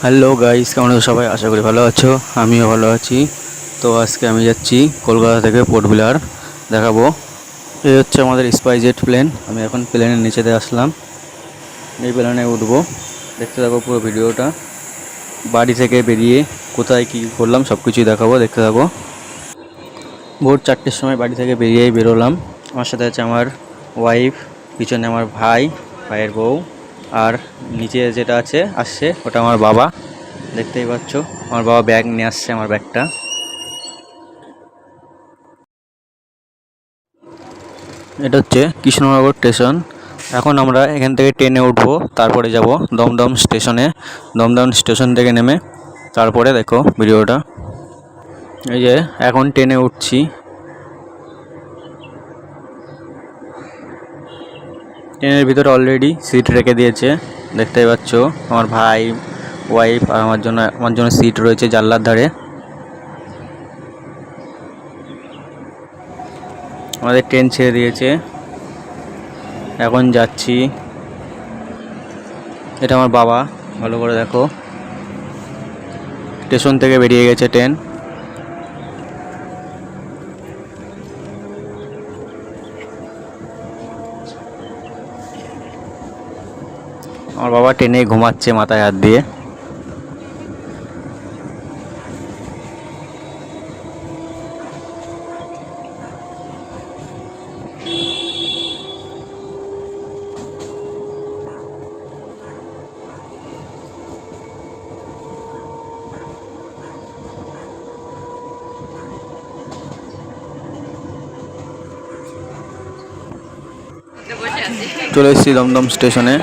Hello guys, কেমন আছো সবাই? আশা করি ভালো আছো। আমিও ভালো আছি। তো আজকে আমি যাচ্ছি কলকাতা থেকে পোর্ট ব্লেয়ার দেখাবো। এই হচ্ছে আমাদের স্পাইসজেট প্লেন। আমি এখন প্লেনের নিচেতে আসলাম, এই প্লেনে উঠবো। দেখতে থাকো পুরো ভিডিওটা। বাড়ি থেকে বেরিয়ে কোথায় কী করলাম সব কিছুই দেখাবো, দেখতে থাকো। ভোর 4টের সময় বাড়ি থেকে বেরোলাম। আমার সাথে আছে আমার ওয়াইফ, পিছনে আমার ভাইয়ের বউ, আর নিচে যেটা আসছে ওটা আমার বাবা। দেখতেই পাচ্ছ আমার বাবা ব্যাগ নিয়ে আসছে, আমার ব্যাগটা। এটা হচ্ছে কৃষ্ণনগর স্টেশন। এখন আমরা এখান থেকে ট্রেনে উঠবো, তারপরে যাব দমদম স্টেশনে। দমদম স্টেশন থেকে নেমে তারপরে দেখো ভিডিওটা। এই যে এখন ট্রেনে উঠছি। ট্রেনের ভিতরে অলরেডি সিট রেখে দিয়েছে, দেখতেই পাচ্ছ। আমার ভাই, ওয়াইফ আর আমার জন্য সিট রয়েছে জানলার ধারে। আমাদের ট্রেন ছেড়ে দিয়েছে, এখন যাচ্ছি। এটা আমার বাবা, ভালো করে দেখো। স্টেশন থেকে বেরিয়ে গেছে ট্রেন। আমার বাবা ট্রেনে ঘুমাচ্ছে মাথায় হাত দিয়ে। চলে এসেছি দমদম স্টেশনে।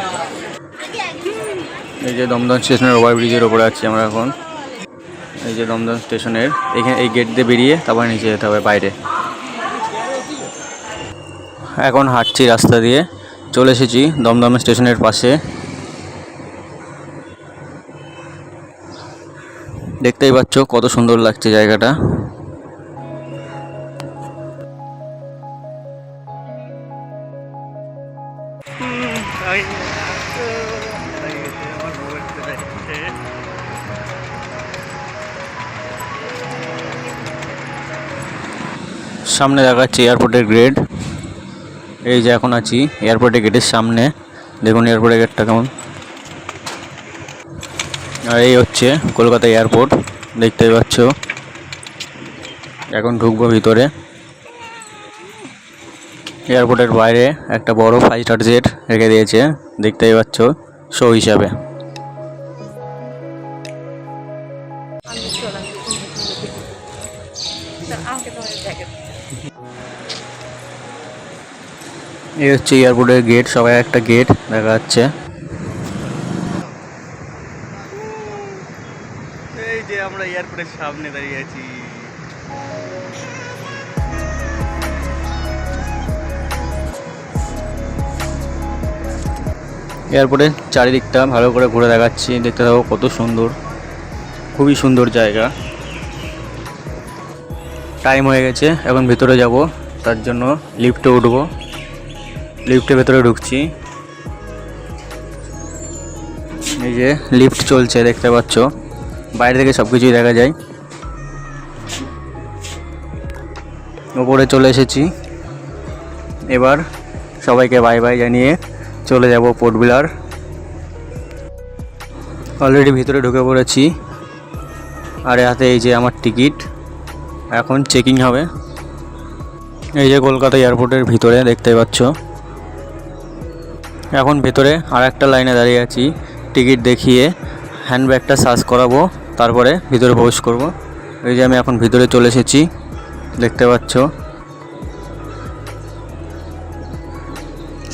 এই যে দমদম স্টেশনের ওভারব্রিজের ওপরে আছি আমরা এখন। এই যে দমদম স্টেশনের এখানে এই গেট দিয়ে বেরিয়ে তারপরে নিচে যেতে হবে বাইরে। এখন হাঁটছি রাস্তা দিয়ে, চলে এসেছি দমদম স্টেশনের পাশে। দেখতেই পাচ্ছ কত সুন্দর লাগছে জায়গাটা। সামনে দেখাচ্ছে এয়ারপোর্টের গেট। এই যে এখন আছি এয়ারপোর্টের গেটের সামনে, দেখুন এয়ারপোর্টের গেটটা কেমন। আর এই হচ্ছে কলকাতা এয়ারপোর্ট, দেখতেই পাচ্ছ। এখন ঢুকবো ভিতরে। এয়ারপোর্টের বাইরে একটা বড় 5 স্টার জেট রেখে দিয়েছে, দেখতেই পাচ্ছ, শো হিসাবে। এই হচ্ছে এয়ারপোর্টের গেট, সবাই একটা গেট দেখা যাচ্ছে। এই যে আমরা এয়ারপোর্টের সামনে দাঁড়িয়ে আছি। এয়ারপোর্টের চারিদিকটা ভালো করে ঘুরে দেখাচ্ছি, দেখতে থাকো কত সুন্দর, খুবই সুন্দর জায়গা। টাইম হয়ে গেছে, এখন ভিতরে যাব, তার জন্য লিফটে উঠবো। লিফটের ভেতরে ঢুকছি। এই যে লিফট চলছে, দেখতে পাচ্ছ, বাইরে থেকে সব কিছুই দেখা যায়। ওপরে চলে এসেছি, এবার সবাইকে বাই বাই জানিয়ে চলে যাব পোর্ট ব্লেয়ার। অলরেডি ভিতরে ঢুকে পড়েছি, আর হাতে এই যে আমার টিকিট, এখন চেকিং হবে। এই যে কলকাতা এয়ারপোর্টের ভিতরে দেখতে পাচ্ছ। এখন ভেতরে আর একটা লাইনে দাঁড়িয়ে আছি, টিকিট দেখিয়ে হ্যান্ডব্যাগটা সার্চ করাবো, তারপরে ভিতরে প্রবেশ করব। এই যে আমি এখন ভিতরে চলে এসেছি, দেখতে পাচ্ছ।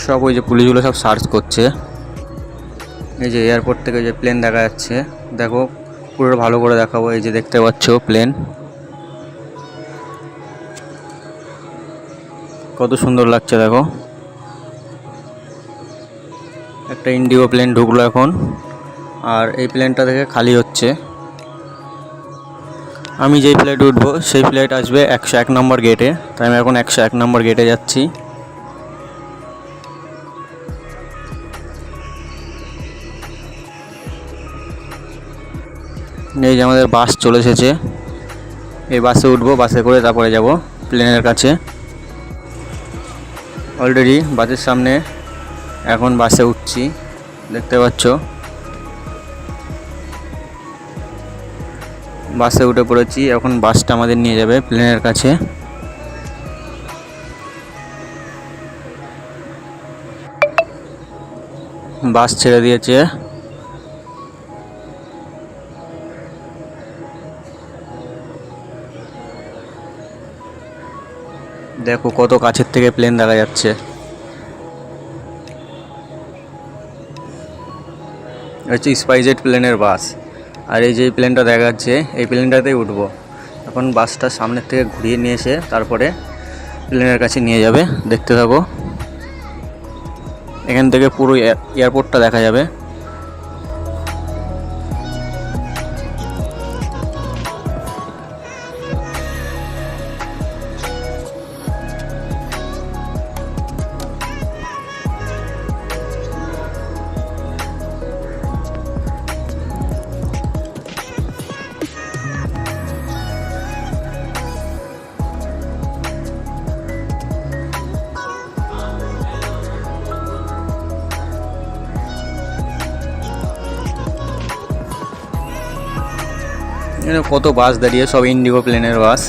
সব ওই যে পুলিশগুলো সব সার্চ করছে। এই যে এয়ারপোর্ট থেকে যে প্লেন দেখা যাচ্ছে, দেখো পুরো ভালো করে দেখাবো। এই যে দেখতে পাচ্ছ প্লেন, কত সুন্দর লাগছে দেখো। একটা ইন্ডিগো প্লেন ঢুকলো এখন, আর এই প্লেনটা থেকে খালি হচ্ছে। আমি যেই ফ্লাইটে উঠবো সেই ফ্লাইট আসবে 101 নম্বর গেটে, তাই আমি এখন 101 নম্বর গেটে যাচ্ছি। এই যে আমাদের বাস চলে এসেছে, এই বাসে উঠবো, বাসে করে তারপরে যাব প্লেনের কাছে। অলরেডি বাসের সামনে, এখন বাসে উঠছি, দেখতে পাচ্ছ। বাসে উঠে পড়েছি, এখন বাসটা আমাদের নিয়ে যাবে প্লেনের কাছে। বাস ছেড়ে দিয়েছে। দেখো কত কাছের থেকে প্লেন দেখা যাচ্ছে। হচ্ছে স্পাইসজেট প্লেনের বাস। আর এই যে প্লেনটা দেখা যাচ্ছে, এই প্লেনটাতেই উঠবো। এখন বাসটা সামনের থেকে ঘুরিয়ে নিয়ে এসে তারপরে প্লেনের কাছে নিয়ে যাবে, দেখতে থাকো। এখান থেকে পুরো এয়ারপোর্টটা দেখা যাবে। এখানে কত বাস দাঁড়িয়ে, সব ইন্ডিগো প্লেনের বাস।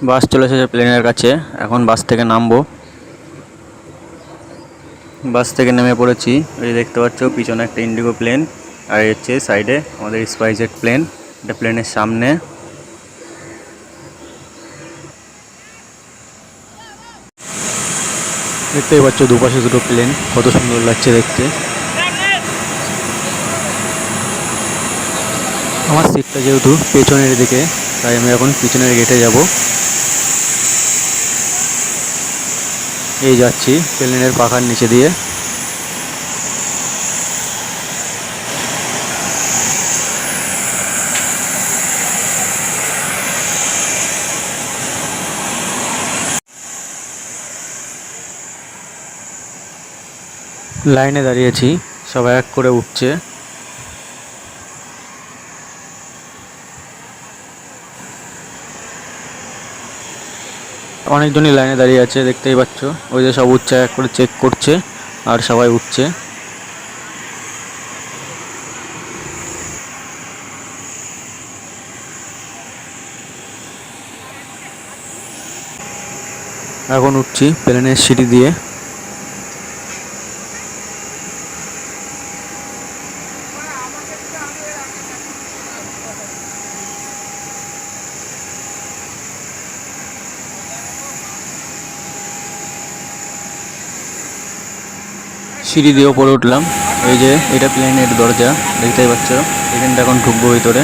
বাস চলে এসেছে প্লেনের কাছে, এখন বাস থেকে নামবো। বাস থেকে নেমে পড়েছি। এই দেখতে পাচ্ছ পিছনে একটা ইন্ডিগো প্লেন, আর হচ্ছে সাইডে আমাদের স্পাইসজেট প্লেন। এটা প্লেনের সামনে। দেখতেই পাচ্ছ দুপাশে দুটো প্লেন, কত সুন্দর লাগছে দেখতে। আমার সিটটা যেহেতু পেছনের দিকে, তাই আমি এখন পিছনের গেটে যাব। এই যাচ্ছি প্লেনের পাখার নিচে দিয়ে। লাইনে দাঁড়িয়েছি, সবাই এক করে উঠছে। অনেকজনই লাইনে দাঁড়িয়ে আছে, দেখতেই পাচ্ছ। ওই যে সব উঠছে, এক করে চেক করছে, আর সবাই উঠছে। এখন উঠছি প্লেনের সিঁড়ি দিয়ে। সিঁড়ি দিয়ে ওপরে উঠলাম। এই যে এটা প্লেনের দরজা, দেখতেই পাচ্ছ। এখানটা এখন ঢুকবো ভিতরে।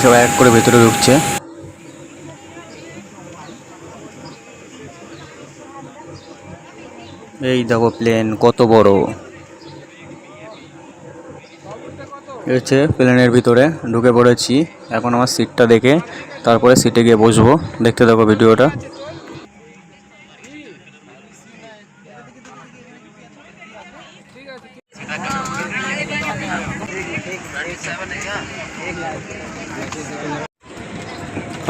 সবাই এক করে ভেতরে ঢুকছে। এই দেখো প্লেন কত বড়। হচ্ছে প্লেনের ভিতরে ঢুকে পড়েছি। এখন আমার সিটটা দেখে তারপরে সিটে গিয়ে বসবো, দেখতে থাকো ভিডিওটা।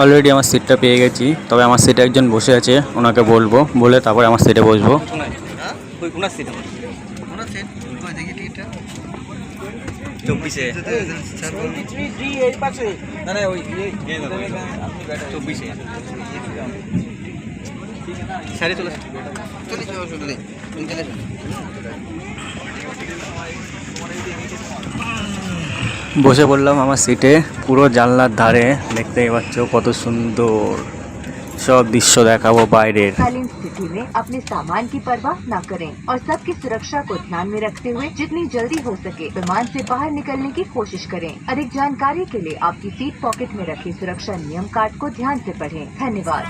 অলরেডি আমার সিটটা পেয়ে গেছি, তবে আমার সিটে একজন বসে আছে, ওনাকে বলবো, বলে তারপরে আমার সিটে বসবো। বসে পড়লাম আমার সিটে, পুরো জানলার ধারে। দেখতেই পাচ্ছ কত সুন্দর সব দৃশ্য দেখাবো বাইরের। कालीन स्थिति में अपने सामान की परवाह न करें और सबकी सुरक्षा को ध्यान में रखते हुए जितनी जल्दी हो सके विमान से बाहर निकलने की कोशिश करें। अधिक जानकारी के लिए आपकी सीट पॉकेट में रखे सुरक्षा नियम कार्ड को ध्यान से पढ़ें। धन्यवाद।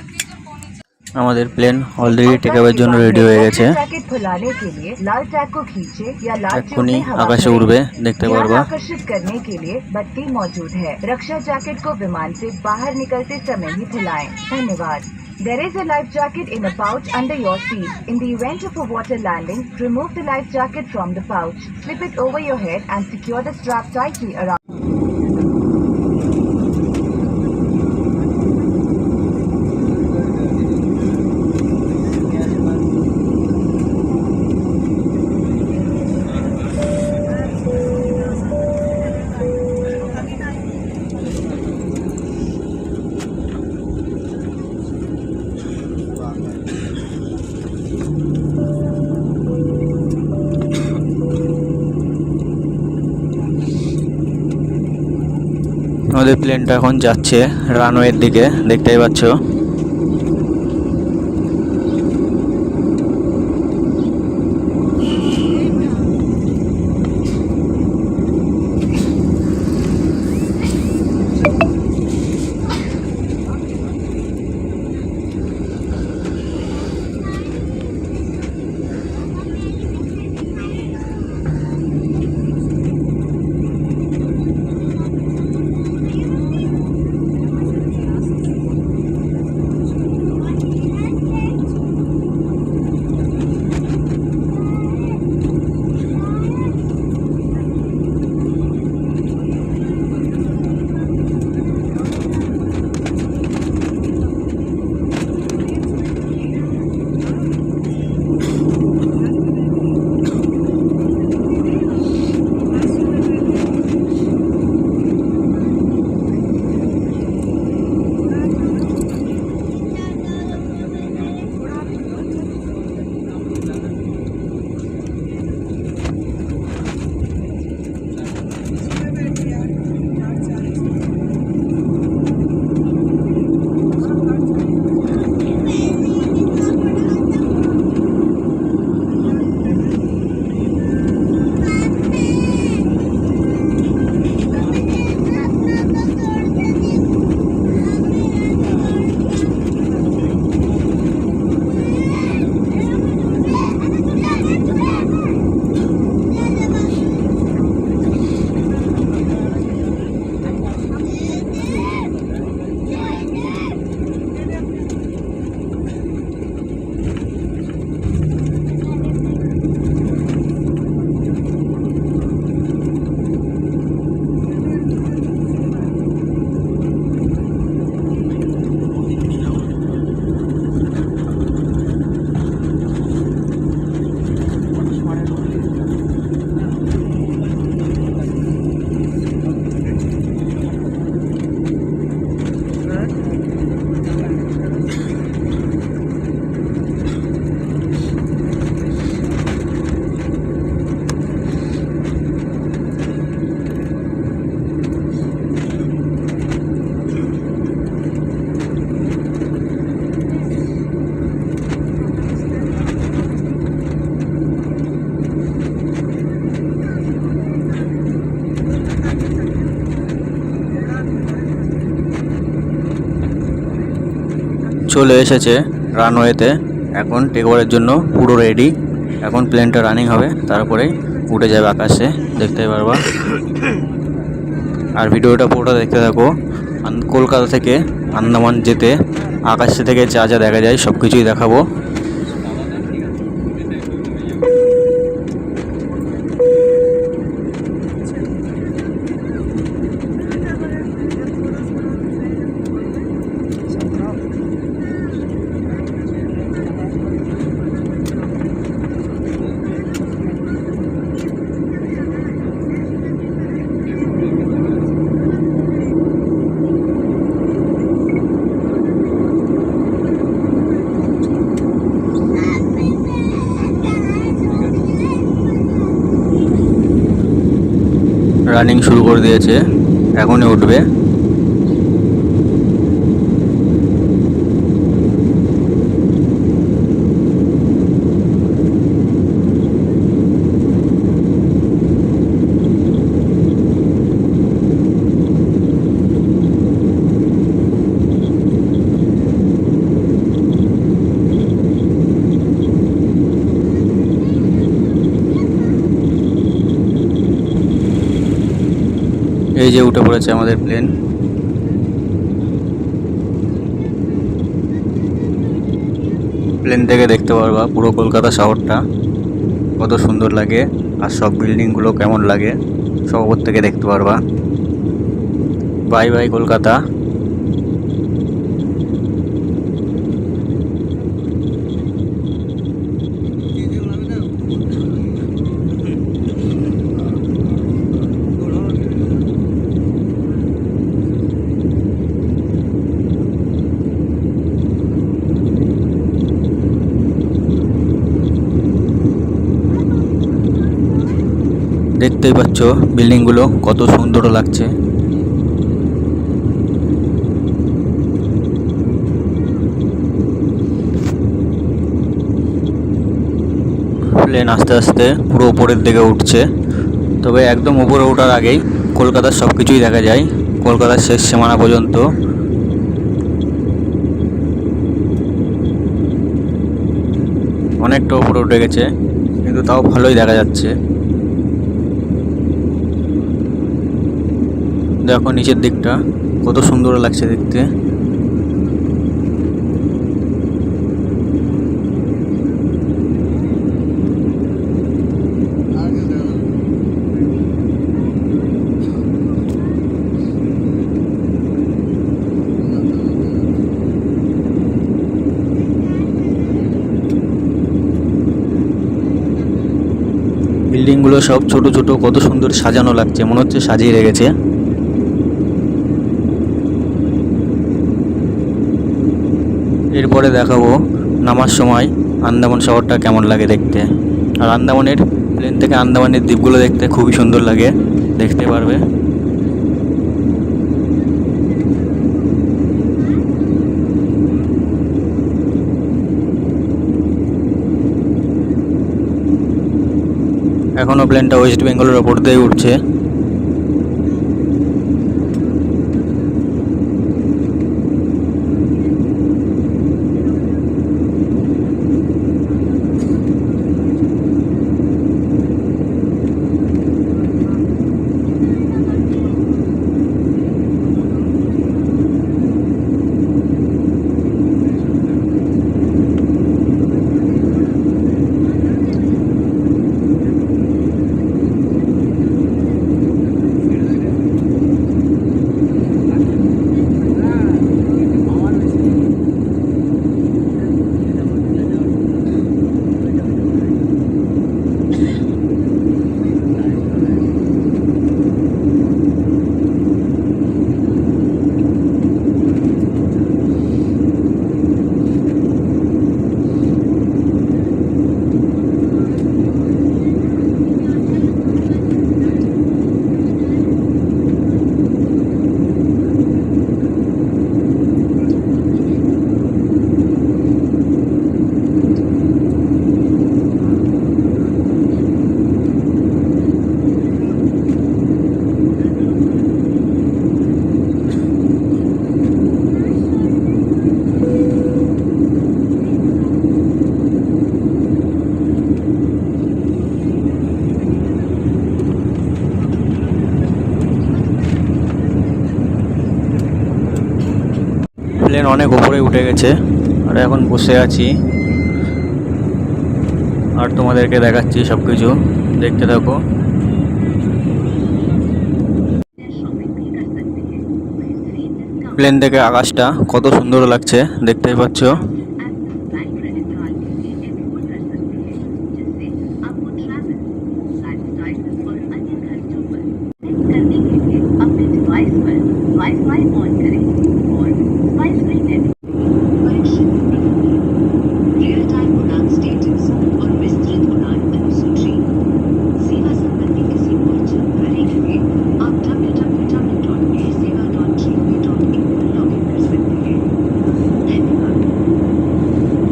আমাদের প্লেন অলরেডি টেকঅফের জন্য রেডি হয়ে গেছে। जैकेट खुलाने के लिए लाल टैग को खींचे या लाल ट्यूब এক্ষুনি में हवा আকাশে करें। উড়বে, দেখতে ध्यान পারবা। आकर्षित करने के लिए बत्ती मौजूद है। रक्षा जैकेट को विमान से बाहर निकलते समय ही खुलाएं। धन्यवाद। There is a life jacket in a pouch under your seat. In the event of a water landing, remove the life jacket from the pouch, slip it over your head and secure the strap tightly around. আমাদের প্লেনটা এখন যাচ্ছে রানওয়ের দিকে, দেখতেই পাচ্ছ। চলে এসেছে রানওয়েতে, এখন টেকওভারের জন্য পুরো রেডি। এখন প্লেনটা রানিং হবে, তারপরেই উঠে যাবে আকাশে, দেখতে পারবা। আর ভিডিওটা পুরোটা দেখতে থাকো। কলকাতা থেকে আন্দামান যেতে আকাশে থেকে যা যা দেখা যায় সব কিছুই দেখাবো। রানিং শুরু করে দিয়েছে, এখনই উঠবে। এই যে উঠে পড়েছে আমাদের প্লেন। প্লেন থেকে দেখতে পারবা পুরো কলকাতা শহরটা কত সুন্দর লাগে, আর সব বিল্ডিংগুলো কেমন লাগে সব ওপর থেকে দেখতে পারবা। Bye bye Kolkata. দেখতেই পাচ্ছ বিল্ডিংগুলো কত সুন্দর লাগছে। প্লেন আস্তে আস্তে পুরো উপরের দিকে উঠছে, তবে একদম উপরে ওঠার আগেই কলকাতার সব কিছুই দেখা যায়, কলকাতার শেষ সীমানা পর্যন্ত। অনেকটা উপরে উঠে গেছে, কিন্তু তাও ভালোই দেখা যাচ্ছে। দেখো নিচের দিকটা কত সুন্দর লাগছে দেখতে। বিল্ডিংগুলো সব ছোট ছোট কত সুন্দর সাজানো লাগছে, মনে হচ্ছে সাজিয়ে রেখেছে। এরপরে দেখাবো নামার সময় আন্দামান শহরটা কেমন লাগে দেখতে। আর আন্দামানের প্লেন থেকে আন্দামানের দ্বীপগুলো দেখতে খুবই সুন্দর লাগে, দেখতে পারবে। এখনও প্লেনটা ওয়েস্ট বেঙ্গলের ওপর দিয়ে উঠছে। প্লেন অনেক উপরে উঠে গেছে, আর এখন বসে আছি আর তোমাদেরকে দেখাচ্ছি সব কিছু, দেখতে থাকো। প্লেন থেকে আকাশটা কত সুন্দর লাগছে দেখতেই পাচ্ছ। आप www.airsewa.gov.in पर लॉगिन कर सकते हैं। धन्यवाद।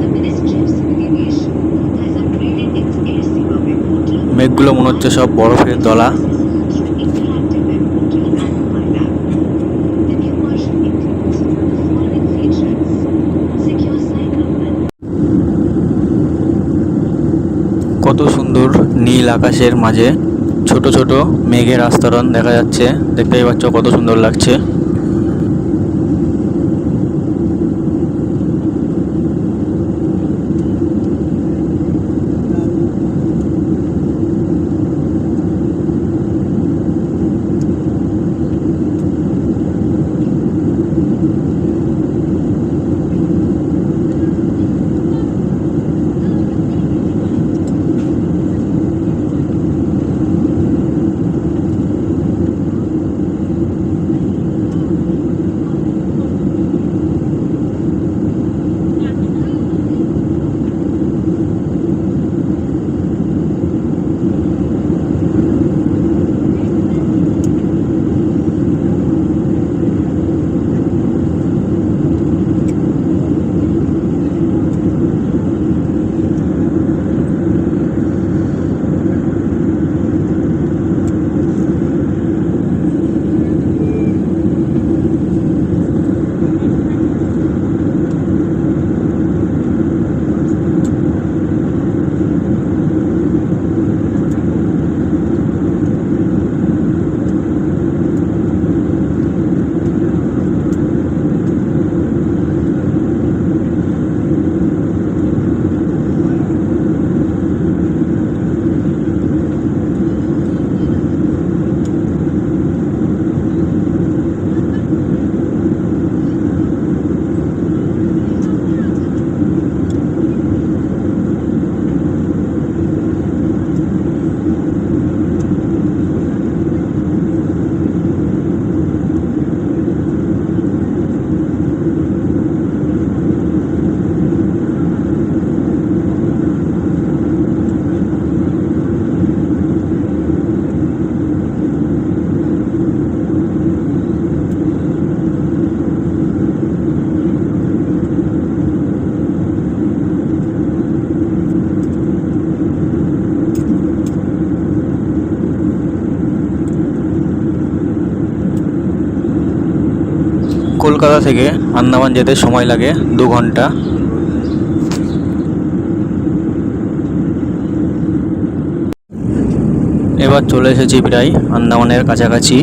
The Ministry of Civil Aviation has upgraded its Air Seva web portal মেঘগুলো মনে হচ্ছে সব বরফের দলা। through interactive web portal and mobile app. The new version includes the following features: secure sign-up and কত সুন্দর নীল আকাশের মাঝে ছোট ছোট মেঘের আস্তরণ দেখা যাচ্ছে, দেখতেই পাচ্ছ কত সুন্দর লাগছে। কলকাতা থেকে আন্দামান যেতে সময় লাগে 2 ঘন্টা। এবার চলে এসেছি প্রায় আন্দামানের কাছাকাছি।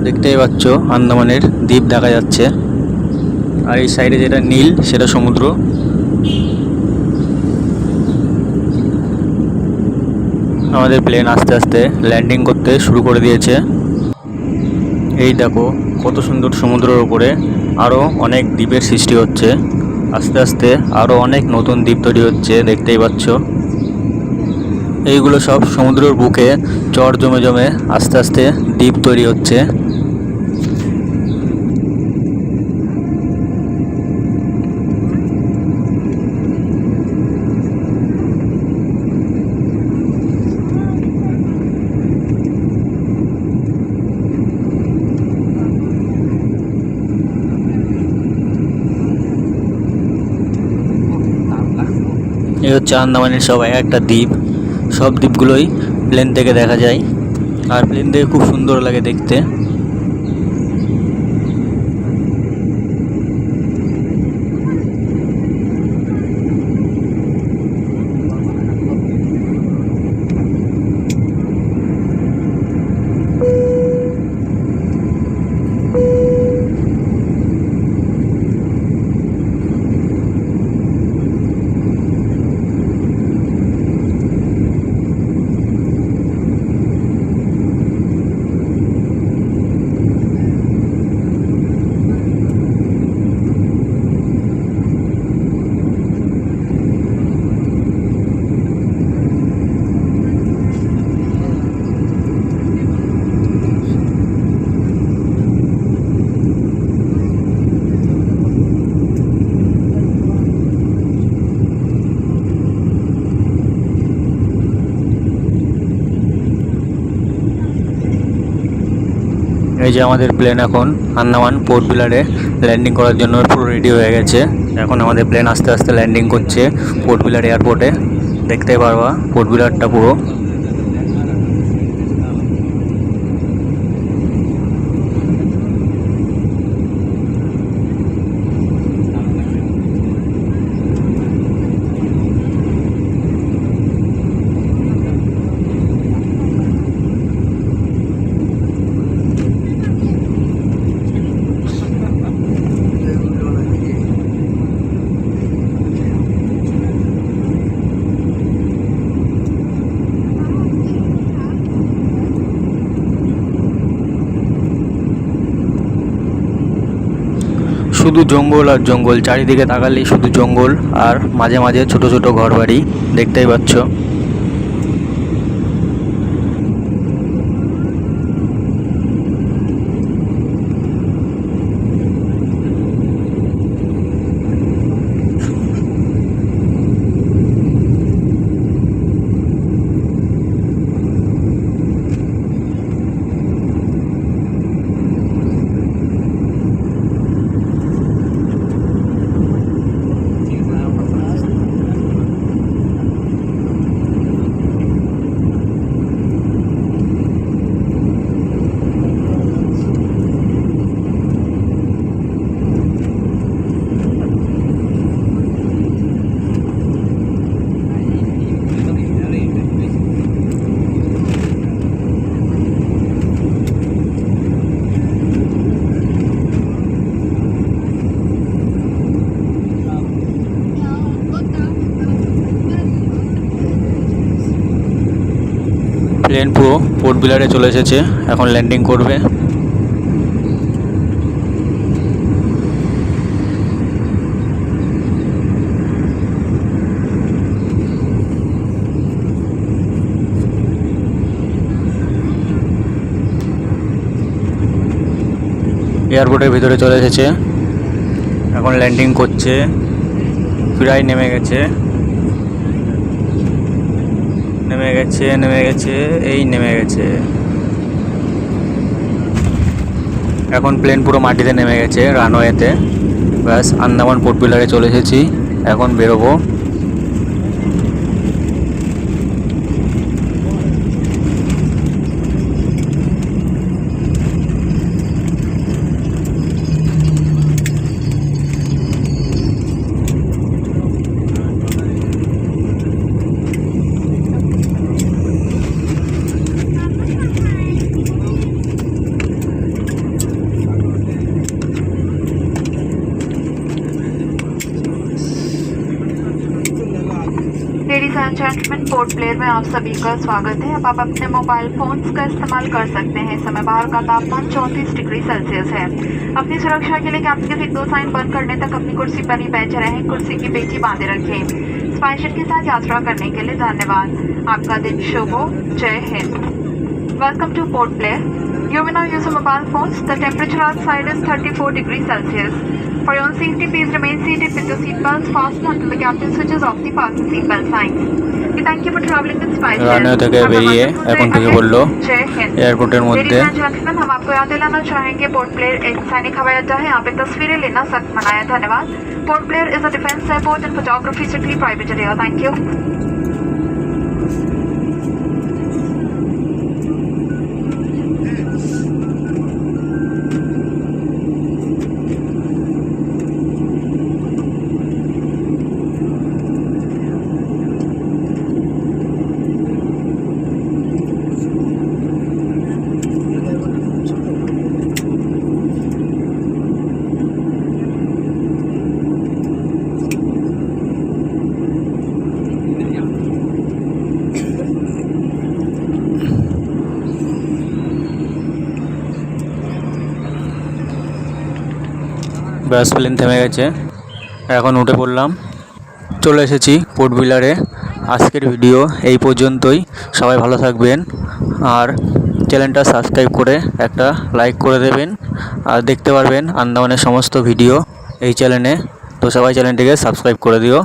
দেখতেই পাচ্ছ আন্দামানের দ্বীপ দেখা যাচ্ছে, আর এই সাইডে যেটা নীল সেটা সমুদ্র। আমাদের প্লেন আস্তে আস্তে ল্যান্ডিং করতে শুরু করে দিয়েছে। এই দেখো কত সুন্দর সমুদ্রের উপরে আরও অনেক দ্বীপের সৃষ্টি হচ্ছে, আস্তে আস্তে আরও অনেক নতুন দ্বীপ তৈরি হচ্ছে, দেখতেই পাচ্ছ। এইগুলো সব সমুদ্রের বুকে চর জমে জমে আস্তে আস্তে দ্বীপ তৈরি হচ্ছে। এই হচ্ছে আন্দামানের সব একটা দ্বীপ, সব দ্বীপগুলোই প্লেন থেকে দেখা যায়, আর প্লেন থেকে খুব সুন্দর লাগে দেখতে। এই যে আমাদের প্লেন এখন আন্দামান পোর্ট বিলারে ল্যান্ডিং করার জন্য পুরো রেডি হয়ে গেছে। এখন আমাদের প্লেন আস্তে আস্তে ল্যান্ডিং করছে পোর্ট বিলার এয়ারপোর্টে। দেখতেই পারবা পোর্ট বিলারটা পুরো। শুধু জঙ্গল আর জঙ্গল, চারিদিকে তাকালেই শুধু জঙ্গল আর মাঝে মাঝে ছোট ছোট ঘরবাড়ি দেখতেই পাচ্ছ। প্লেন পুরো পোর্ট বিলারে চলে এসেছে, এখন ল্যান্ডিং করবে। এয়ারপোর্টের ভিতরে চলে এসেছে, এখন ল্যান্ডিং করছে। প্রায় নেমে গেছে, এই নেমে গেছে। এখন প্লেন পুরো মাটিতে নেমে গেছে রানওয়েতে। ব্যাস, আন্দামান পোর্ট বিলারে চলে এসেছি, এখন বেরোবো। Ladies and gentleman, port Blair में आप सभी का स्वागत है। अब आप अपने मोबाइल फोन्स का इस्तेमाल कर सकते हैं। इस समय बाहर का तापमान 34 डिग्री सेल्सियस है। अपनी सुरक्षा के लिए कैप्टन के सिग्नल साइन बंद करने तक अपनी कुर्सी पर ही बैठे रहें, कुर्सी की पेटी बांधे रखें। स्पाइसजेट के साथ यात्रा करने के लिए धन्यवाद। आपका दिन शुभ हो। जय Hind. Welcome two port Blair. You may now use your mobile phones. The temperature outside is 34 degrees Celsius. For your own safety, please remain seated with your seatbelts fastened until the captain switches off the fasten seatbelt signs. We thank you for traveling with SpiceJet. Runway থেকে বেরিয়ে এখন থেকে বললো এয়ারপোর্টের মধ্যে। Ladies and gentlemen, हम आपको याद दिलाना चाहेंगे पोर्ट ब्लेयर एक सैनिक हवाई अड्डा है। यहाँ पे तस्वीरें लेना सख्त मना है। धन्यवाद। Port Blair is a defense airport and photography strictly private area. Thank you. ব্যাস, প্লেন থেমে গেছে, এখন উঠে পড়লাম। চলে এসেছি পোর্ট বিলারে। আজকের ভিডিও এই পর্যন্তই। সবাই ভালো থাকবেন আর চ্যানেলটা সাবস্ক্রাইব করে একটা লাইক করে দেবেন। আর দেখতে পারবেন আন্দামানের সমস্ত ভিডিও এই চ্যানেলে। তো সবাই চ্যানেলটিকে সাবস্ক্রাইব করে দিও।